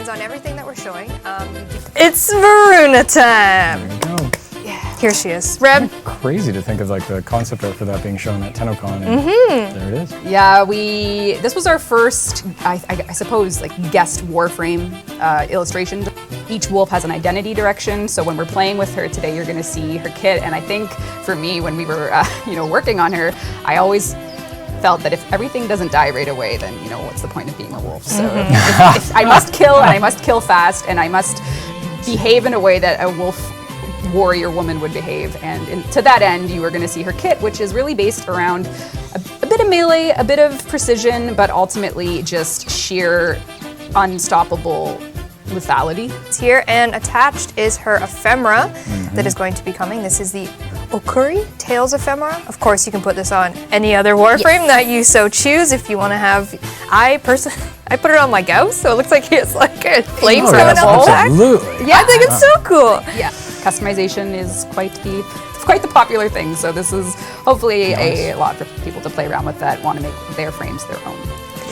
randomize on everything that we're showing. It's Varuna time. There you go. Yeah, here she is. Reb. Crazy to think of like the concept art for that being shown at TennoCon. And there it is. Yeah, this was our first, I suppose, like guest Warframe illustration. Each wolf has an identity direction, so when we're playing with her today, you're going to see her kit. And I think for me, when we were, working on her, I always felt that if everything doesn't die right away, then what's the point of being a wolf? So if I must kill, and I must kill fast, and I must behave in a way that a wolf warrior woman would behave. And to that end, you are going to see her kit, which is really based around a bit of melee, a bit of precision, but ultimately just sheer unstoppable lethality. It's here, and attached is her ephemera that is going to be coming. This is the Okuri Tails ephemera. Of course, you can put this on any other Warframe that you so choose. If you want to have, I put it on my Gauss, so it looks like it's like flames coming out the back. Absolutely. Yeah, I think it's so cool. Yeah, customization is quite the popular thing. So this is hopefully a lot for people to play around with that want to make their frames their own.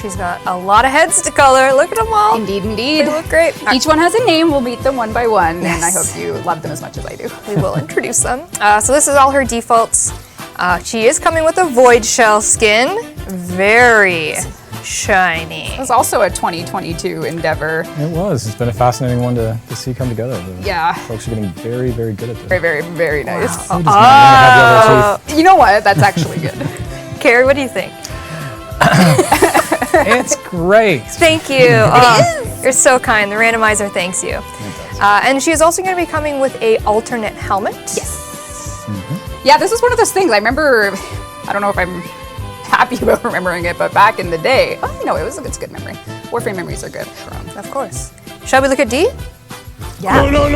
She's got a lot of heads to color. Look at them all. Indeed, indeed. They look great. Each one has a name. We'll meet them one by one, Yes. and I hope you love them as much as I do. We will introduce them. So this is all her defaults. She is coming with a void shell skin. Very shiny. It's also a 2022 endeavor. It was. It's been a fascinating one to see come together. Yeah. Folks are getting very, very good at this. Very, very, very nice. Who does not want to have the other two? You know what? That's actually good. Carrie, what do you think? It's great. Thank you. You're so kind. The randomizer thanks you. And she is also going to be coming with a alternate helmet. Yes. Yeah, this is one of those things. I remember, I don't know if I'm happy about remembering it, but back in the day, it's a good memory. Warframe memories are good. Of course. Shall we look at D? Yeah. No.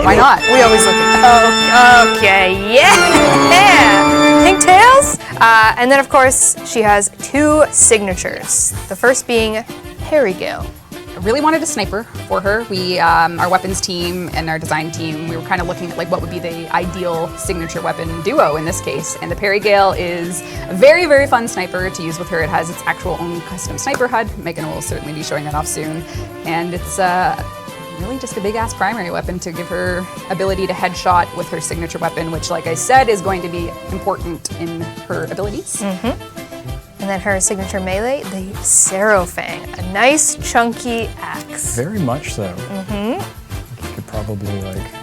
Why not? We always look at Okay, yeah! Pink tails! And then, of course, she has two signatures. The first being Perigale. I really wanted a sniper for her. We, our weapons team and our design team, we were kind of looking at like what would be the ideal signature weapon duo in this case. And the Perigale is a very, very fun sniper to use with her. It has its actual own custom sniper HUD. Megan will certainly be showing that off soon. And it's really just a big ass primary weapon to give her ability to headshot with her signature weapon, which, like I said, is going to be important in her abilities. And then her signature melee, the Sarofang, a nice chunky axe. Very much so. You could probably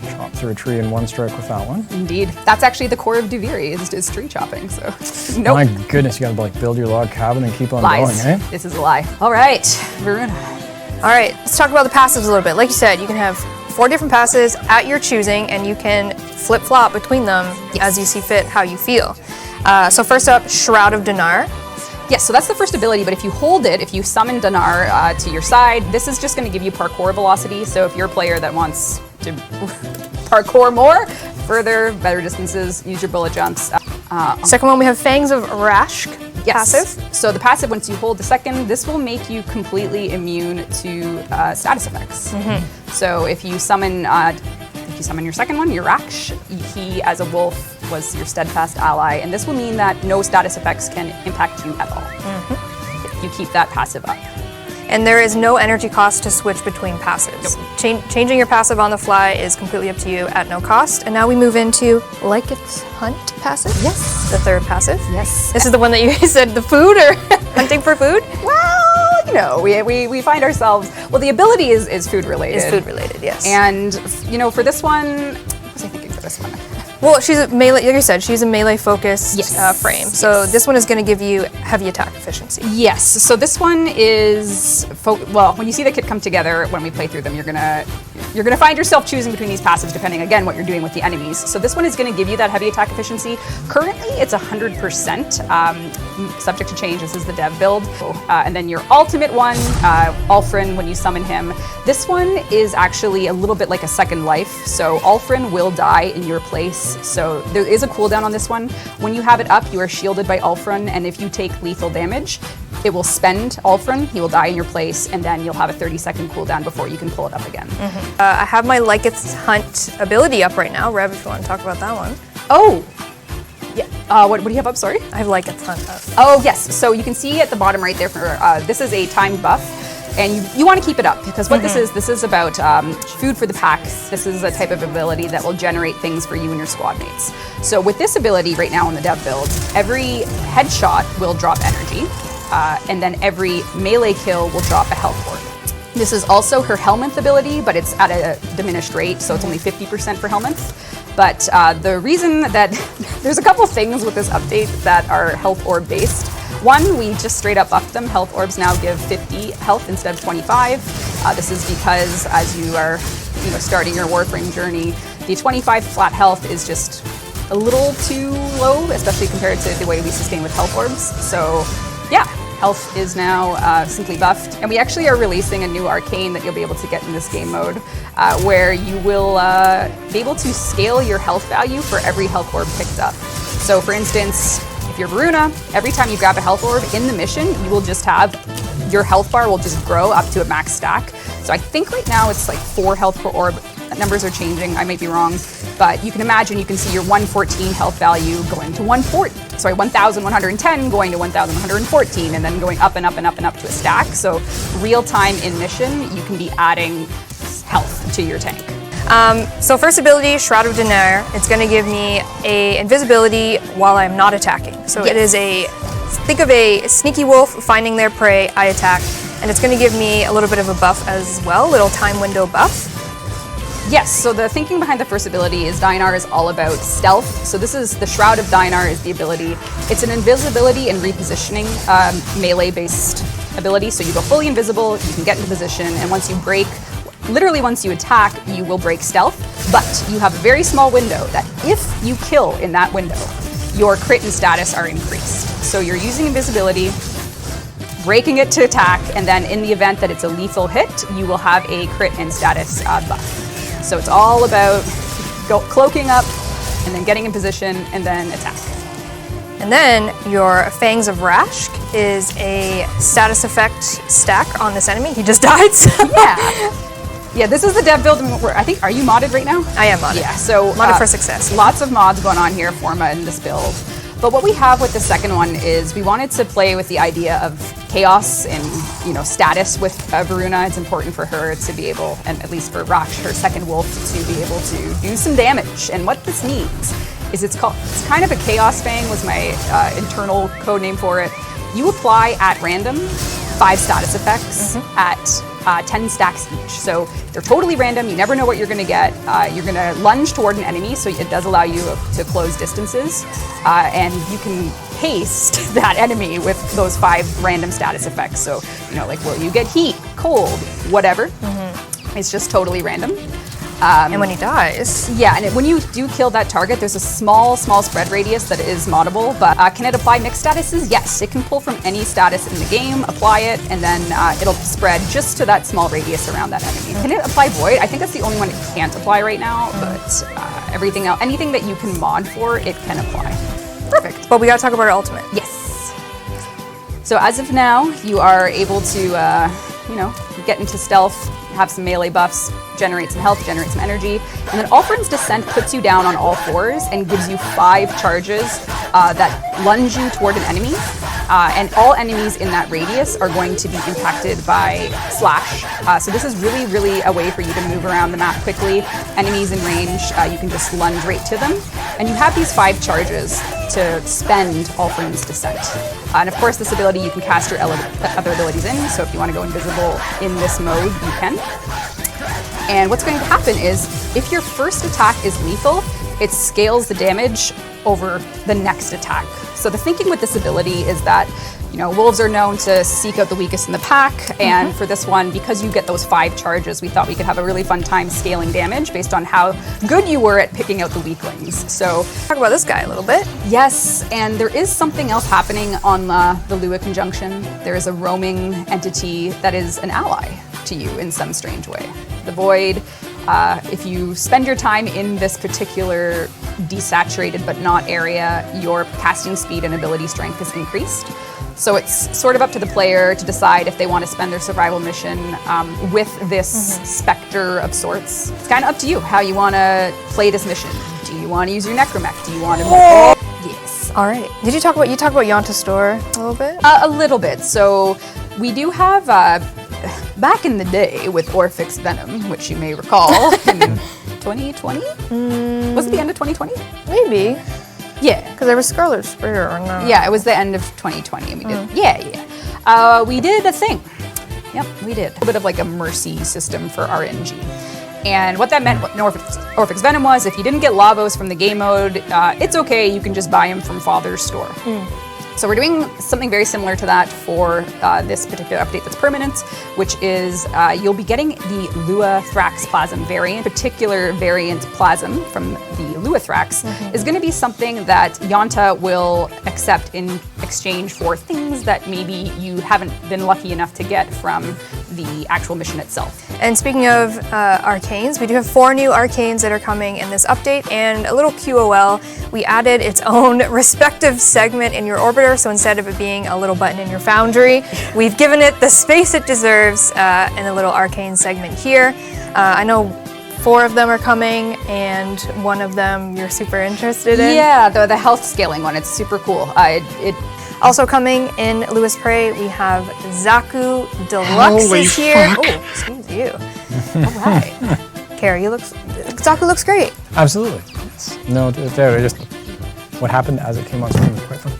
chop through a tree in one stroke with that one. Indeed. That's actually the core of Duviri is tree chopping, so nope. My goodness, you gotta build your log cabin and keep on Lies. going, eh? This is a lie. All right, Varuna. All right, let's talk about the passives a little bit. Like you said, you can have 4 different passives at your choosing, and you can flip-flop between them as you see fit, how you feel. So first up, Shroud of Dinar. Yes, so that's the first ability, but if you hold it, if you summon Dinar to your side, this is just going to give you parkour velocity. So if you're a player that wants to parkour more, further, better distances, use your bullet jumps. Second one, we have Fangs of Rashk. Yes. Passive. So the passive, once you hold the second, this will make you completely immune to status effects. So if you summon your second one, your Raksh, he as a wolf was your steadfast ally, and this will mean that no status effects can impact you at all. If you keep that passive up. And there is no energy cost to switch between passives. Changing your passive on the fly is completely up to you at no cost. And now we move into Liketh's Hunt passive. Yes. The third passive. Yes. This is the one that you said the food or hunting for food? Well, we find ourselves, well, the ability is food related. Is food related, yes. And, for this one, what was I thinking for this one? Well, she's a melee, like you said, she's a melee focused frame. So this one is going to give you heavy attack efficiency. Yes, so this one is, when you see the kit come together, when we play through them, you're gonna find yourself choosing between these passives depending, again, what you're doing with the enemies. So this one is gonna give you that heavy attack efficiency. Currently, it's 100%, subject to change. This is the dev build. And then your ultimate one, Ulfrin, when you summon him, this one is actually a little bit like a second life. So Ulfrin will die in your place. So there is a cooldown on this one. When you have it up, you are shielded by Ulfrin, and if you take lethal damage, it will spend Ulfrin, he will die in your place, and then you'll have a 30-second cooldown before you can pull it up again. I have my Liketh's Hunt ability up right now. Reb, if you want to talk about that one. Oh! Yeah. What do you have up? Sorry? I have Liketh's Hunt up. Oh, yes. So you can see at the bottom right there, this is a timed buff. And you want to keep it up because what this is about food for the pack. This is a type of ability that will generate things for you and your squad mates. So with this ability right now in the dev build, every headshot will drop energy, and then every melee kill will drop a health orb. This is also her Helminth ability, but it's at a diminished rate, so it's only 50% for Helminth. But the reason that there's a couple things with this update that are health orb based. One, we just straight up buffed them. Health orbs now give 50 health instead of 25. This is because as you are starting your Warframe journey, the 25 flat health is just a little too low, especially compared to the way we sustain with health orbs. So yeah, health is now simply buffed. And we actually are releasing a new arcane that you'll be able to get in this game mode, where you will be able to scale your health value for every health orb picked up. So for instance, if you're Varuna, every time you grab a health orb in the mission, you will just have, your health bar will just grow up to a max stack. So I think right now it's like 4 health per orb. Numbers are changing, I might be wrong, but you can imagine, you can see your 114 health value going to 1,110 going to 1,114, and then going up and up and up and up to a stack. So real time in mission, you can be adding health to your tank. So first ability, Shroud of Denier. It's going to give me a invisibility while I'm not attacking. So it is think of a sneaky wolf finding their prey, I attack, and it's going to give me a little bit of a buff as well, little time window buff. Yes, so the thinking behind the first ability is Deinar is all about stealth. So this is the Shroud of Deinar is the ability. It's an invisibility and repositioning melee-based ability. So you go fully invisible, you can get into position, and once you break, literally once you attack, you will break stealth. But you have a very small window that if you kill in that window, your crit and status are increased. So you're using invisibility, breaking it to attack, and then in the event that it's a lethal hit, you will have a crit and status buff. So it's all about cloaking up and then getting in position and then attack. And then your Fangs of Rashk is a status effect stack on this enemy. He just died. So. Yeah, this is the dev build. I think, are you modded right now? I am modded. Yeah, so modded for success. Lots of mods going on here for in this build. But what we have with the second one is we wanted to play with the idea of chaos and status with Varuna. It's important for her to be able, and at least for Raksh, her second wolf, to be able to do some damage. And what this means is it's kind of a chaos fang was my internal code name for it. You apply at random 5 status effects at 10 stacks each. So they're totally random. You never know what you're going to get. You're going to lunge toward an enemy, so it does allow you to close distances. And you can haste that enemy with those 5 random status effects. So, like, will you get heat, cold, whatever. It's just totally random. And when he dies. Yeah, and when you do kill that target, there's a small spread radius that is moddable, but can it apply mixed statuses? Yes, it can pull from any status in the game, apply it, and then it'll spread just to that small radius around that enemy. Can it apply Void? I think that's the only one it can't apply right now, but everything else, anything that you can mod for, it can apply. Perfect. But we gotta talk about our ultimate. Yes. So as of now, you are able to, get into stealth, have some melee buffs, generate some health, generate some energy, and then Alfred's Descent puts you down on all 4s and gives you 5 charges that lunge you toward an enemy, and all enemies in that radius are going to be impacted by Slash. So this is really a way for you to move around the map quickly. Enemies in range, you can just lunge right to them, and you have these 5 charges to spend Alfred's Descent. And of course, this ability you can cast your other abilities in, so if you want to go invisible in this mode, you can. And what's going to happen is, if your first attack is lethal, it scales the damage over the next attack. So the thinking with this ability is that, wolves are known to seek out the weakest in the pack, and for this one, because you get those 5 charges, we thought we could have a really fun time scaling damage based on how good you were at picking out the weaklings. So talk about this guy a little bit. Yes, and there is something else happening on the Lua conjunction. There is a roaming entity that is an ally to you in some strange way. The Void, if you spend your time in this particular desaturated but not area, your casting speed and ability strength is increased. So it's sort of up to the player to decide if they want to spend their survival mission with this specter of sorts. It's kind of up to you how you want to play this mission. Do you want to use your Necromech? Do you want to... Yes. All right. Did you talk about Yonta Store a little bit? A little bit. So we do have Back in the day with Orphix Venom, which you may recall in 2020? Was it the end of 2020? Maybe. Yeah. Because there was Scarlet Spider or not. Yeah, it was the end of 2020 and we did, we did a thing. Yep, we did. A bit of like a mercy system for RNG. And what that meant, what Orphix Venom was, if you didn't get Lavos from the game mode, it's okay, you can just buy them from Father's store. So we're doing something very similar to that for this particular update that's permanent, which is you'll be getting the Luathrax Plasm variant. Particular variant Plasm from the Luathrax is going to be something that Yonta will accept in exchange for things that maybe you haven't been lucky enough to get from the actual mission itself. And speaking of arcanes, we do have 4 new arcanes that are coming in this update, and a little QOL. We added its own respective segment in your orbiter, so instead of it being a little button in your foundry, we've given it the space it deserves in a little arcane segment here. I know 4 of them are coming, and one of them you're super interested in. Yeah, the health scaling one, it's super cool. Also coming in Lewis Prey, we have Zaku Deluxe Holy is here. fuck. Oh, excuse you. All right. Carrie, Zaku looks great. Absolutely. Yes. No, there, just what happened as it came on screen was quite fun.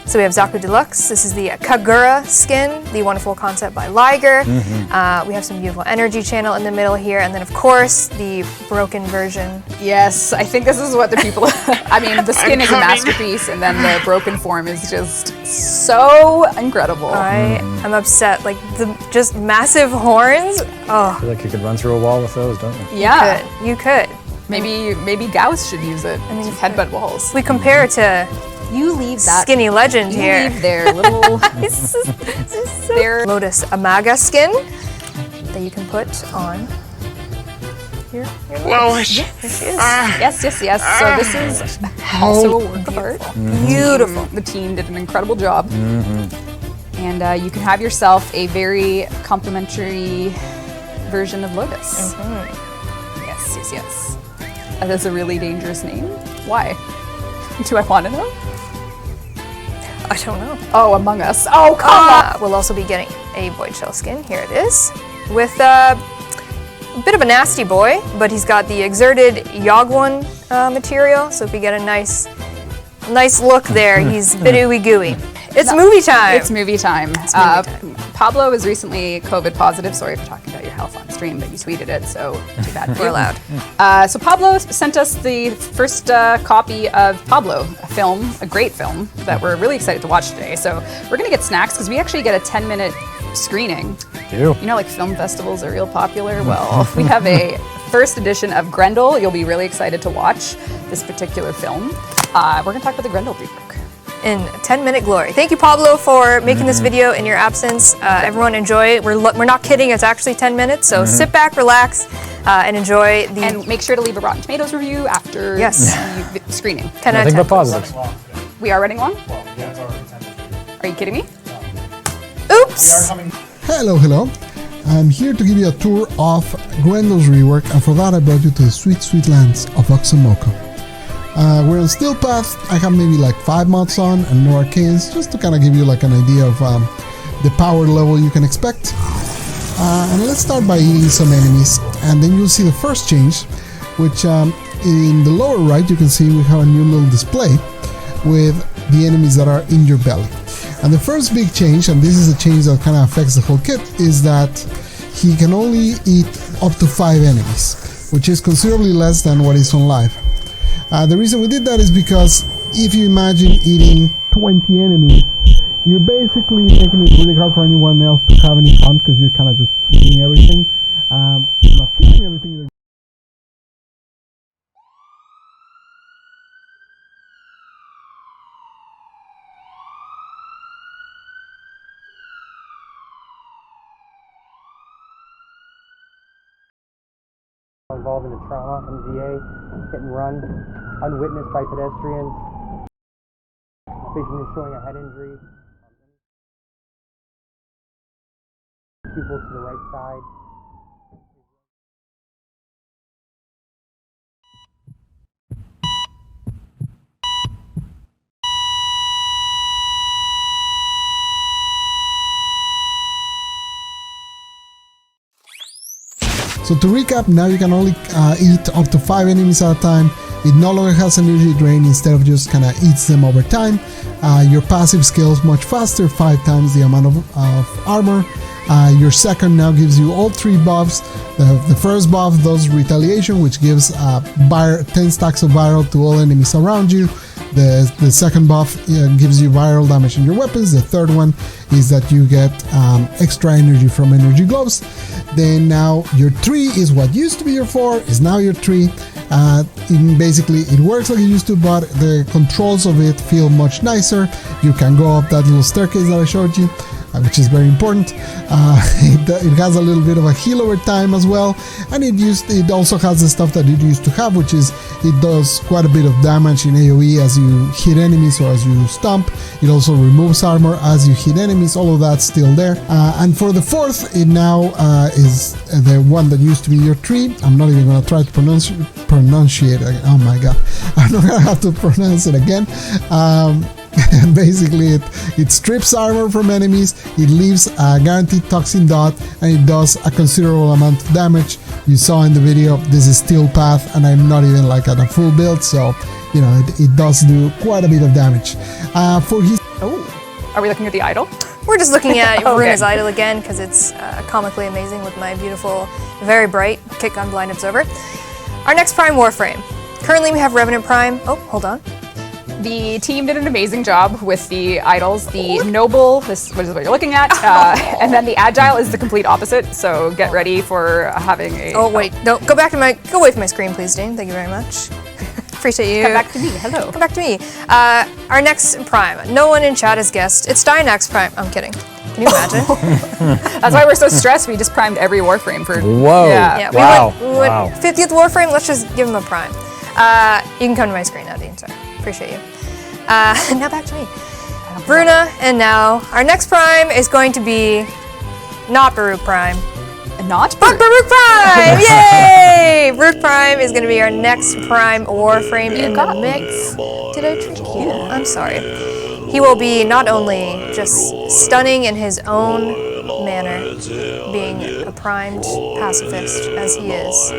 So we have Zaku Deluxe. This is the Kagura skin, the wonderful concept by Liger. We have some beautiful energy channel in the middle here, and then of course the broken version. Yes, I think this is what the people, I mean, the skin is a masterpiece, and then the broken form is just so incredible. I am upset, like the just massive horns. I feel like you could run through a wall with those, don't you? Yeah, You could. maybe Gauss should use it. I mean, headbutt walls. We compare it to You leave that. Skinny Legend You here. leave their little. Their Lotus Amaga skin that you can put on your Lois. Yes. So this is also a work of art. Beautiful. The team did an incredible job. And you can have yourself a very complimentary version of Lotus. Yes. That is a really dangerous name. Why? Do I want to know? I don't know. Oh, Among Us. Oh, come on! We'll also be getting a Void Shell skin. Here it is. With a bit of a nasty boy, but he's got the exerted Yogwon material, so if you get a nice look there, he's a bit ooey gooey. It's movie time! It's movie time. Pablo is recently COVID positive. Sorry for talking about your health on stream, but you tweeted it, so too bad for you. We're allowed. So Pablo sent us the first copy of Pablo, a great film that we're really excited to watch today. So we're gonna get snacks because we actually get a 10-minute screening. You. You know, like film festivals are real popular. Well, we have a first edition of Grendel. You'll be really excited to watch this particular film. We're gonna talk about the Grendel rework. In 10-minute glory. Thank you, Pablo, for making this video in your absence. Everyone enjoy it. We're not kidding, it's actually 10 minutes, so sit back, relax, and enjoy the... And make sure to leave a Rotten Tomatoes review after the screening. 10 out of Nothing 10. but positives. We are running long? Well, yeah, it's already 10. Are you kidding me? Oops! Hello. I'm here to give you a tour of Grendel's rework, and for that I brought you to the sweet, sweet lands of Oxamoco. We're on Steel Path. I have maybe like 5 mods on and no arcanes, just to kind of give you like an idea of the power level you can expect. And let's start by eating some enemies, and then you'll see the first change, which in the lower right you can see we have a new little display with the enemies that are in your belly. And the first big change, and this is a change that kind of affects the whole kit, is that he can only eat up to 5 enemies, which is considerably less than what is on live. The reason we did that is because if you imagine eating 20 enemies, you're basically making it really hard for anyone else to have any fun because you're kind of just eating everything, not killing everything. Involved in a trauma, MGA, hit and run, unwitnessed by pedestrians. Vision is showing a head injury. Pupils to the right side. So to recap, now you can only eat up to 5 enemies at a time. It no longer has energy drain, instead of just kind of eats them over time. Your passive scales much faster, 5 times the amount of armor. Your second now gives you all 3 buffs. The first buff does retaliation, which gives 10 stacks of viral to all enemies around you. The second buff gives you viral damage in your weapons. The third one is that you get extra energy from energy gloves. Then now your 3 is what used to be your 4, is now your 3. Basically it works like it used to, but the controls of it feel much nicer. You can go up that little staircase that I showed you, which is very important. It has a little bit of a heal over time as well, and it also has the stuff that it used to have, which is it does quite a bit of damage in AoE as you hit enemies or as you stomp. It also removes armor as you hit enemies. All of that's still there. And for the fourth, it now is the one that used to be your 3. I'm not even going to try to pronunciate it. Oh my god, I'm not going to have to pronounce it again. And basically it strips armor from enemies, it leaves a guaranteed toxin dot, and it does a considerable amount of damage. You saw in the video, this is steel path, and I'm not even like at a full build, so you know it does do quite a bit of damage. For his Are we looking at the idol? We're just looking at Okay. Runa's idol again because it's comically amazing with my beautiful, very bright Kick Gun Blind Observer. Our next Prime Warframe. Currently we have Revenant Prime. Oh, hold on. The team did an amazing job with the idols. The noble, this is what you're looking at, and then the agile is the complete opposite. So get ready for having a. Oh wait, don't go back to my. Go away from my screen, please, Dean. Thank you very much. Appreciate you. Come back to me. Hello. Come back to me. Our next Prime. No one in chat has guessed. It's Dynax Prime. I'm kidding. Can you imagine? That's why we're so stressed. We just primed every Warframe for. Whoa. Yeah. Wow. We went 50th Warframe. Let's just give him a Prime. You can come to my screen now, Dean. Sorry. Appreciate you. Now back to me. Bruna, and now our next Prime is going to be not Baruch Prime. Not But Baruch Prime! Yay! Baruch Prime is going to be our next Prime Warframe in the mix. Did I trick you? I'm sorry. He will be not only just stunning in his own manner, being a primed pacifist as he is,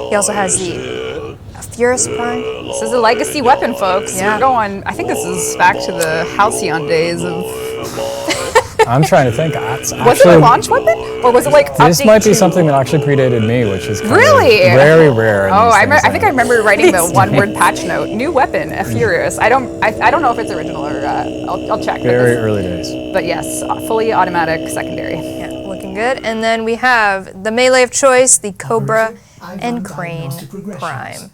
he also has the Furious Prime. This is a legacy weapon, folks. Yeah. We're going. I think this is back to the Halcyon days of. I'm trying to think. It's Was it a launch weapon, or was it like? This update might be to- something that actually predated me, which is kind Really? of very rare. in Oh, these I things think I remember writing the one-word patch note. New weapon, a Furious. I don't know if it's original or I'll check. Very early days. But yes, fully automatic secondary. Yeah, looking good. And then we have the melee of choice, the Cobra and Crane Prime.